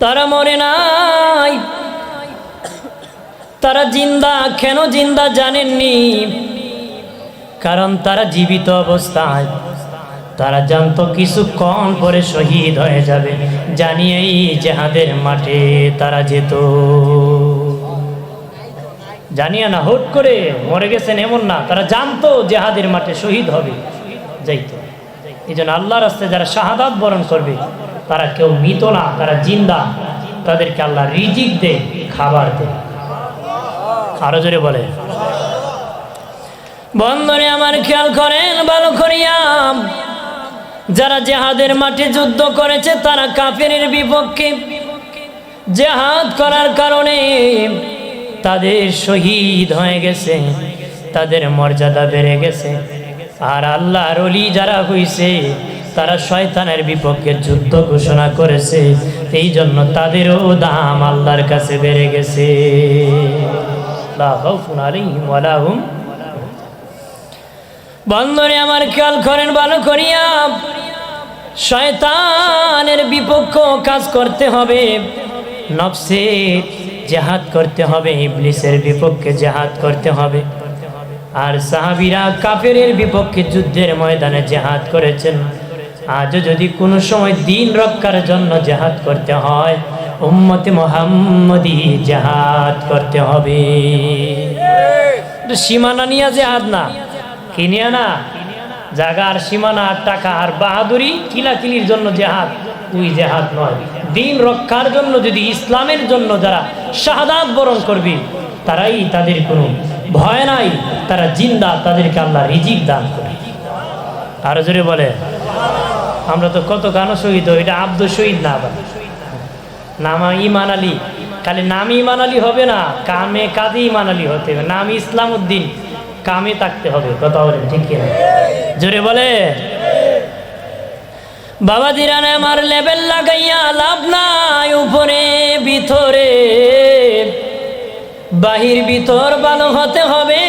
তারা মরে নাই, তারা জিন্দা। কেন জিন্দা জানেননি? কারণ তারা জীবিত অবস্থায় তারা জানতো কিছুক্ষণ পরে শহীদ হয়ে যাবে, জানিয়েই জিহাদের মাঠে তারা যেত। জানিয়ে না, হুট করে মরে গেছেন এমন না, তারা জানতো জিহাদের মাঠে শহীদ হবে, যাইতো। এই জন্য আল্লাহর রাস্তায় যারা শাহাদাত বরণ করবে তারা কেউ মৃত না, তারা জিন্দা। তাদেরকে আল্লাহ রিজিক দেয়, খাবার দেয়। আরো জোরে বলে। বন্ধুরে আমার খেয়াল করেন ভালো করিয়া, যারা জিহাদের মাঠে যুদ্ধ করেছে তারা কাফেরের বিপক্ষে জিহাদ করার কারণে তাদের শহীদ হয়ে গেছে, তাদের মর্যাদা বেড়ে গেছে। আর আল্লাহর ওলি যারা হইছে তারা শয়তানের বিপক্ষে যুদ্ধ ঘোষণা করেছে, এই জন্য তাদেরও দাম আল্লাহর কাছে বেড়ে গেছে। লা খাউফুন আলাইহিম ওয়ালা হুম। বন্ধুরে আমার খেয়াল করেন ভালো করিয়া, শয়তানের বিপক্ষে কাজ করতে হবে, নফসে জিহাদ করতে হবে, ইবলিসের বিপক্ষে জিহাদ করতে হবে। আর সাহাবীরা কাফেরের বিপক্ষে যুদ্ধের ময়দানে জিহাদ করেছেন। আজও যদি কোনো সময় দ্বীন রক্ষার জন্য জিহাদ করতে হয়, উম্মতে মুহাম্মদী জিহাদ করতে হবে। সীমানা নিয়ে জিহাদ না, কিনিয়া না, জাগার সীমানা আর টাকা আর বাহাদুরি কিলাকিলির জন্য জিহাদ, ওই জিহাদ নয়। দ্বীন রক্ষার জন্য, যদি ইসলামের জন্য যারা শাহাদাত বরণ করবে তারাই, তাদের কোনো ভয় নাই, তারা জিন্দা, তাদেরকে আল্লাহ রিজিক দান করে। আরো জোরে বলে। আমরা তো কত গান শহীদ, এটা আব্দুল শহীদ না, আবার নাম ইমান আলী। খালি নাম ইমান আলী হবে না, কামে কাজে ইমান আলী হতে হবে। নাম ইসলাম উদ্দিন, কামে থাকতে হবে। কথা বলেন ঠিক কিনা? জোরে বলে। বাবা দিরানে আমার লেভেল লাগাইয়া লাভ নাই, উপরে ভিতরে বাহির ভিতর ভালো হতে হবে।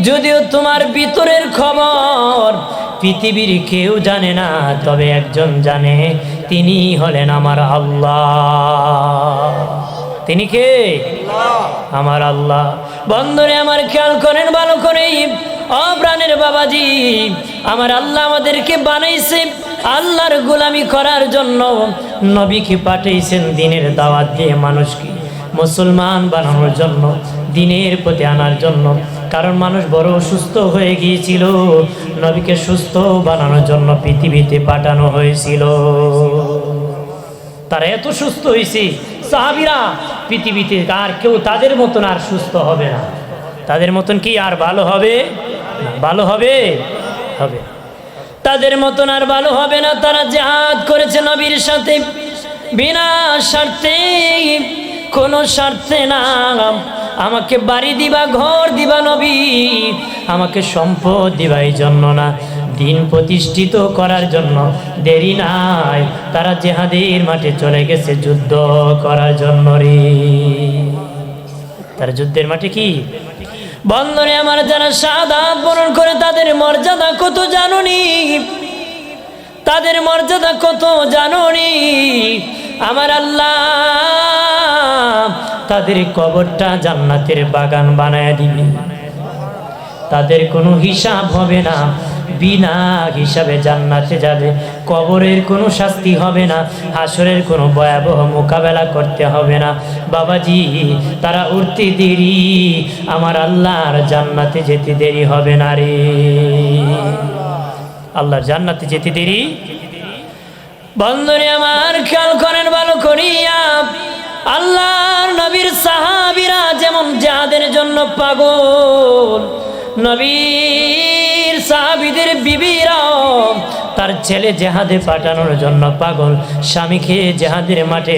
যদিও তোমার ভিতরের খবর পৃথিবীর কেউ জানে না, তবে একজন জানে, তিনি হলেন আমার আল্লাহ। তিনি কে? আমার আল্লাহ। বন্ধুরে আমার খেয়াল করেন ভালো করে, অপ্রাণের বাবাজি, আমার আল্লাহ আমাদেরকে বানাইছে আল্লাহর গোলামি করার জন্য। নবীকে পাঠিয়েছেন দ্বীনের দাওয়াত দিয়ে মানুষকে মুসলমান বানানোর জন্য, দ্বীনের প্রতি আনার জন্য। কারণ মানুষ বড় অসুস্থ হয়ে গিয়েছিল, নবীকে সুস্থ বানানোর জন্য পৃথিবীতে পাঠানো হয়েছিল। তারা এত সুস্থ হয়েছে, সাহাবীরা পৃথিবীতে আর কেউ তাদের মতন আর সুস্থ হবে না। তাদের মতন কি আর ভালো হবে? ভালো হবে? হবে। তাদের মতন আর ভালো হবে না। তারা জিহাদ করেছে নবীর সাথে, বিনা স্বার্থে, কোনো স্বার্থে না। আমাকে বাড়ি দিবা, ঘর দিবা নবী, আমাকে সম্পদ দিবা, এই জন্য না, দ্বীন প্রতিষ্ঠিত করার জন্য। দেরি নাই, তারা জিহাদের মাঠে চলে গেছে যুদ্ধ করার জন্য রে। তারা যুদ্ধের মাঠে কি? বন্ধুরে আমার, যারা শাহাদাত বরণ করে তাদের মর্যাদা কত জানুনি? তাদের মর্যাদা কত জানুনি? আমার আল্লাহ তাদের কবরটা জান্নাতের বাগান বানায় দিবে। তাদের কোনো হিসাব হবে না, বিনা হিসাবে জান্নাতে যাবে। কবরের কোনো শাস্তি হবে না, হাসরের কোনো ভয়াবহ মোকাবেলা করতে হবে না। বাবাজি, তারা উঠতে দেরি, আমার আল্লাহর জান্নাতে যেতে দেরি হবে না রে। আল্লাহর জান্নাতে যেতে দেরি। বন্ধুরে আমার খেয়াল করেন ভালো করিয়া, আল্লাহর নবীর সাহাবীরা যেমন জিহাদের জন্য পাগল, নবীর সাহাবীদের বিবিরাও তার ছেলে জিহাদে পাঠানোর জন্য পাগল, স্বামীকে জিহাদের মাঠে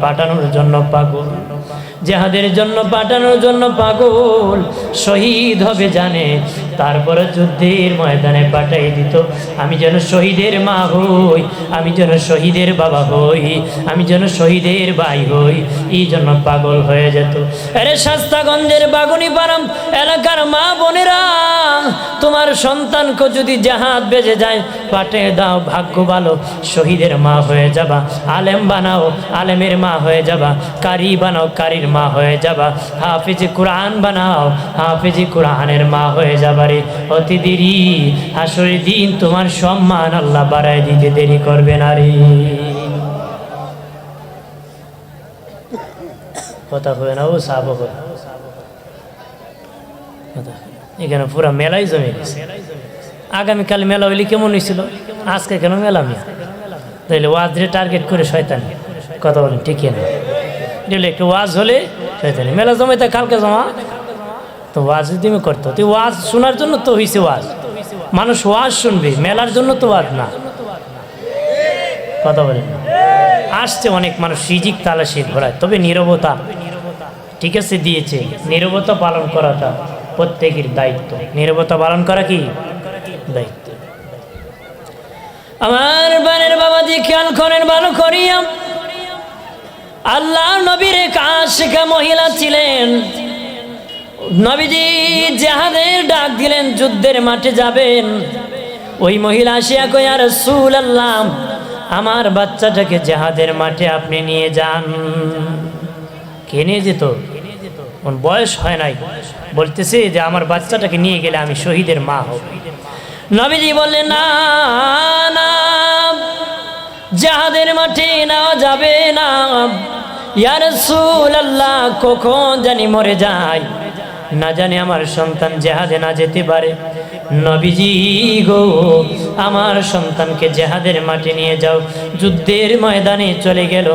পাঠানোর জন্য পাগল, জিহাদের জন্য পাঠানোর জন্য পাগল। শহীদ হবে জানে, তারপরে যুদ্ধের ময়দানে পাঠাই দিত। আমি যেন শহীদের মা হই, আমি যেন শহীদের বাবা হই, আমি যেন শহীদের ভাই হই, এই জন্য পাগল হয়ে যেত। আরে শাস্তাগঞ্জের বাগুনিপাড়া এলাকার মা বোনেরা, তোমার সন্তানকে যদি জাহাজ বেজে যায় পাঠিয়ে দাও, ভাগ্য ভালো শহীদের মা হয়ে যাবা। আলেম বানাও, আলেমের মা হয়ে যাবা। কারি বানাও, কারির মা হয়ে যাবা। হাফিজি কোরআন বানাও, হাফিজি কোরআনের মা হয়ে যাবা রে। অতি দেরি হাসরের দিন তোমার সম্মান আল্লাহ বাড়ায় দিতে দেরি করবে না রে। কথা হবে না, ও সাপ হবে। এখানে পুরা মেলাই জমে গেছে। আগামীকাল মেলা হইলে কেমন হয়েছিল, আজকে কেন মেলা মিয়া? তাইলে ওয়াজরে টার্গেট করে শয়তান কথা বলেন, ঠিক না? একটু ওয়াজ হলে শয়তানি মেলা জমাইতে কালকে জমা তো ওয়াজ তুমি করতো, তুই ওয়াজ শোনার জন্য তো হয়েছে ওয়াজ, মানুষ ওয়াজ শুনবে, মেলার জন্য তো ওয়াজ না। কথা বলেন, আসছে অনেক মানুষ রিজিক তালাশি ঘোরায়, তবে নীরবতা ঠিক আছে দিয়েছে। নীরবতা পালন করাটা প্রত্যেকের দায়িত্ব। নীরবতা পালন করা কি দায়িত্ব? আমার বানের বাবাজি খেয়াল করেন ভালো করিয়া, আল্লাহ নবীর এক আশিকা মহিলা ছিলেন। নবীজি জিহাদের ডাক দিলেন, যুদ্ধের মাঠে যাবেন। ওই মহিলা আসিয়া কয়, ইয়া রাসূলুল্লাহ, আমার বাচ্চাটাকে জিহাদের মাঠে আপনি নিয়ে যান। কে নিয়ে যেত? বয়স হয় নাই, বলতেছে যে আমার বাচ্চাটাকে নিয়ে গেলে আমি শহীদের মা হব। নবীজি বললেন, না না, জিহাদের মাঠে নেওয়া যাবে না। ইয়া রাসূলুল্লাহ, কখন জানি মরে যায়, না জানি আমার সন্তান জিহাদে না যেতে পারে। নবীজি গো, আমার সন্তানকে জিহাদের মাঠে নিয়ে যাও। যুদ্ধের ময়দানে চলে গেল,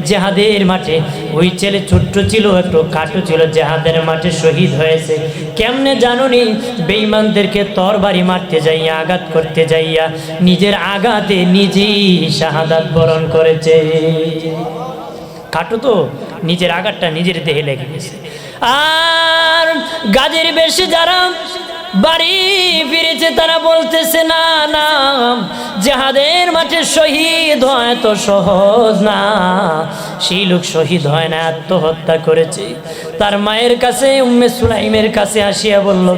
জিহাদের মাঠে। ওই ছেলে ছোট্ট ছিল, একটু কাটু ছিল, জিহাদের মাঠে শহীদ হয়েছে। কেমনে জানুনি? বেঈমানদেরকে তরবারি মারতে যাইয়া, আঘাত করতে যাইয়া নিজের আঘাতে নিজেই শাহাদাত বরণ করেছে। কাটু তো, নিজের আঘাতটা নিজের দেহে লেগে গেছে। আর গাজীর বেশে যারা বাড়ি ফিরেছে তারা বলতেছে, না না, জিহাদের মাঠে শহীদ হয় তো সহজ না। সেই লোক শহীদ হয় না, আত্মহত্যা করেছে। তার মায়ের কাছে, উম্মে সুলাইমের কাছে আসিয়া বলল,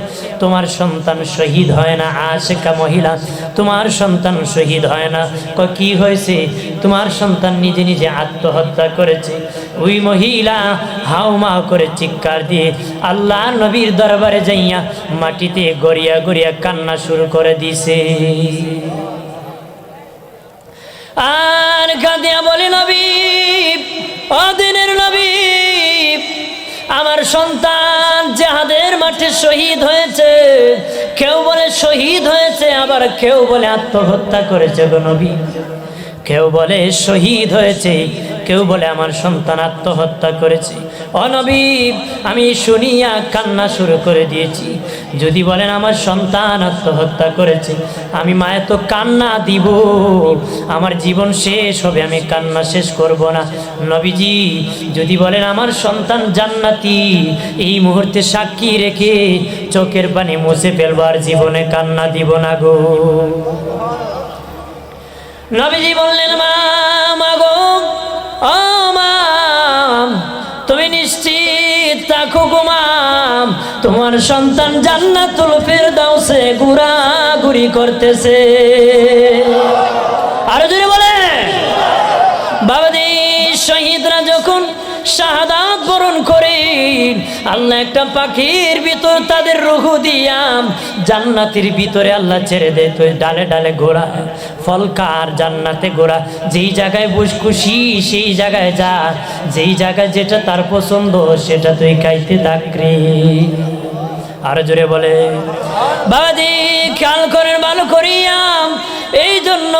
তোমার সন্তান শহীদ হয় না। আশিকা মহিলা, তোমার সন্তান শহীদ হয় না। কি হয়েছে? তোমার সন্তান নিজে নিজে আত্মহত্যা করেছে। ওই মহিলা হাউমা করে চিৎকার দিয়ে আল্লাহ নবীর দরবারে যাইয়া মাটিতে গড়িয়া গড়িয়া কান্না শুরু করে দিছে। আর কাঁদিয়া বলে, নবী, ও দিনের নবী, আমার সন্তান জিহাদের মাঠে শহীদ হয়েছে। কেউ বলে শহীদ হয়েছে, আবার কেউ বলে আত্মহত্যা করেছে গো নবী। কেউ বলে শহীদ হয়েছে, কেউ বলে আমার সন্তান আত্মহত্যা করেছে। ও নবী, আমি শুনিয়া কান্না শুরু করে দিয়েছি। যদি বলেন আমার সন্তান আত্মহত্যা করেছে, আমি মায়ে তো কান্না দিব, আমার জীবন শেষ হবে, আমি কান্না শেষ করব না। নবীজি যদি বলেন আমার সন্তান জান্নাতি, এই মুহূর্তে সাক্ষী রেখে চোখের পানি মুছে ফেলবো, আর জীবনে কান্না দিব না গো। নবীজি বললেন, মা গো, ও মা, তুমি নিশ্চিত থাকো গো মা, তোমার সন্তান জান্নাতুল ফেরদাউসে ঘোরাঘুরি করতেছে। আরো জোরে বলে, বাবাজি, শহীদরা যখন শাহাদাত বরণ করে, আল্লাহ একটা পাখির ভিতর তাদের রূহ দিয়া জান্নাতের ভিতরে আল্লাহ ছেড়ে দেয়। তো ডালে ডালে ঘোড়া, ফলকার জান্নাতে ঘোড়া, যেই জায়গায় বস খুশি সেই জায়গায় যা, যেই জায়গায় যেটা তার পছন্দ সেটা তুই খাইতে থাকরি। আরো জোরে বলে, বাবাজি খেয়াল করেন ভালো করিয়া, এই জন্য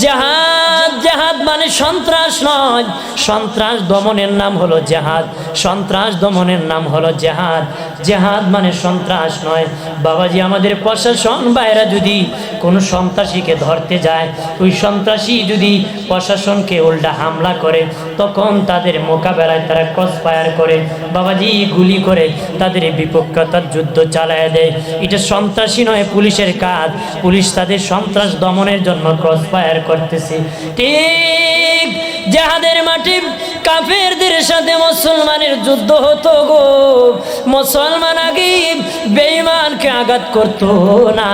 জিহাদ, জিহাদ মানে সন্ত্রাস নয়, সন্ত্রাস দমনের নাম হলো জিহাদ, সন্ত্রাস দমনের নাম হলো জিহাদ। জিহাদ মানে সন্ত্রাস নয়। বাবাজি, আমাদের প্রশাসন বাইরা যদি কোনো সন্ত্রাসীকে ধরতে যায়, ওই সন্ত্রাসী যদি প্রশাসনকে উল্টা হামলা করে, তখন তাদের মোকাবেলায় তারা ক্রস ফায়ার করে, বাবাজি গুলি করে তাদের বিপক্ষতার যুদ্ধ চালায় দেয়। এটা সন্ত্রাসী নয়, পুলিশের কাজ। পুলিশ তাদের সন্ত্রাস দমনের জন্য ক্রস ফায়ার করতেছে। ঠিক জিহাদের মাঠে কাফেরদের সাথে মুসলমানের যুদ্ধ হতো গো। মুসলমান আগে বেঈমানকে আঘাত করতো না,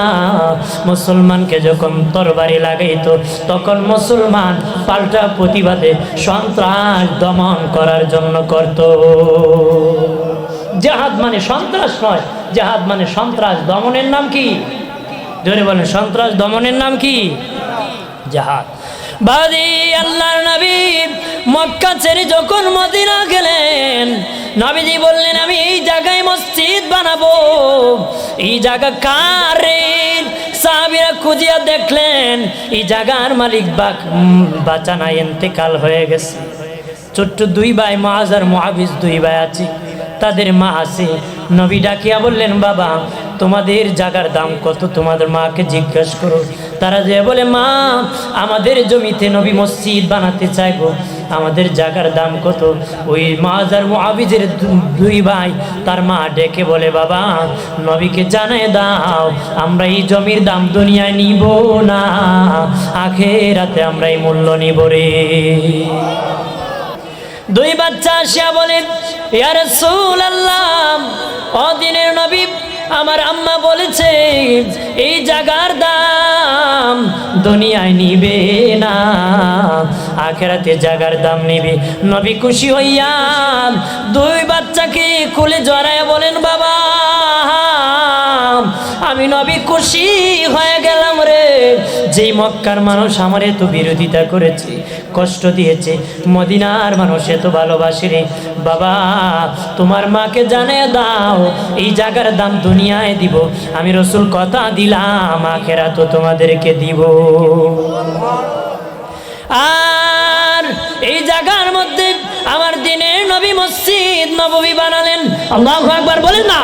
মুসলমানকে যখন তরবারি লাগাইতো তখন মুসলমান পাল্টা প্রতিবাদে সন্ত্রাস দমন করার জন্য করত। জিহাদ মানে সন্ত্রাস নয়, জিহাদ মানে সন্ত্রাস দমনের নাম কি? জোরে বলেন, সন্ত্রাস দমনের নাম কি? জিহাদ। বাদি আল্লাহর নবী মক্কা ছেড়ে যখন মদিনা গেলেন, নবীজি বললেন আমি এই জায়গায় মসজিদ বানাবো। এই জায়গা কার রে? সাহাবীরা খুঁজিয়া দেখলেন এই জায়গার মালিক বাঁচা নাই, ইন্তেকাল হয়ে গেছে। ছোট্ট দুই ভাই মুআজ আর মুআবিজ, দুই ভাই আছে, তাদের মা আছে। নবী ডাকিয়া বললেন বাবা তোমাদের জায়গার দাম কত? তোমাদের মাকে জিজ্ঞেস করো। তারা যে বলে মা আমাদের জমিতে নবী মসজিদ বানাতে চাইবো, আমাদের জায়গার দাম কত? ওই মুআজ আর মুআবিজের দুই ভাই তার মা ডেকে বলে বাবা নবীকে জানায় দাও আমরা এই জমির দাম দুনিয়ায় নিব না, আখিরাতে আমরা এই মূল্য নিব রে। দুই বাচ্চা আসিয়া বলে ইয়া রাসূলুল্লাহ, ও দিনের নবী আমার আম্মা বলেছে এই জায়গার দাম দুনিয়ায় নিবে না, আখিরাতে জায়গার দাম নিবে। নবী খুশি হইয়া দুই বাচ্চাকে কোলে জড়ায়া বলেন বাবা আমি নবী খুশি হয়ে গেলাম রে। যেই মক্কার মানুষ আমার এত বিরোধিতা করেছে, কষ্ট দিয়েছে, মদিনার মানুষ এত ভালোবাসে রে। বাবা তোমার মাকে জানিয়ে দাও এই জায়গার দাম দুনিয়ায় দিব, আমি রাসূল কথা দিলাম আখিরাতে তোমাদেরকে দিব। আর এই জায়গার মধ্যে আমার দিনের নবী মসজিদ নববী বানালেন। আল্লাহু আকবার বলেন না।